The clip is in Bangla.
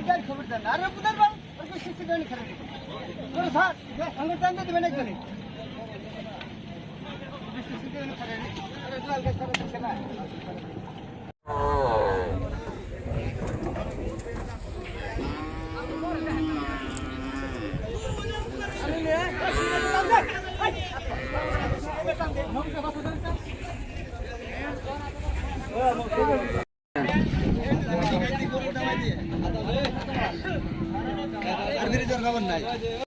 ভাই খবর দেন আর বুঝার বাবু ওকে শিশু গানি খারাপ করে স্যার আমার টাইম দিবেন একজনে শিশু গানি খারাপ আরে লাল গাছ খারাপ না আর খবর নাই।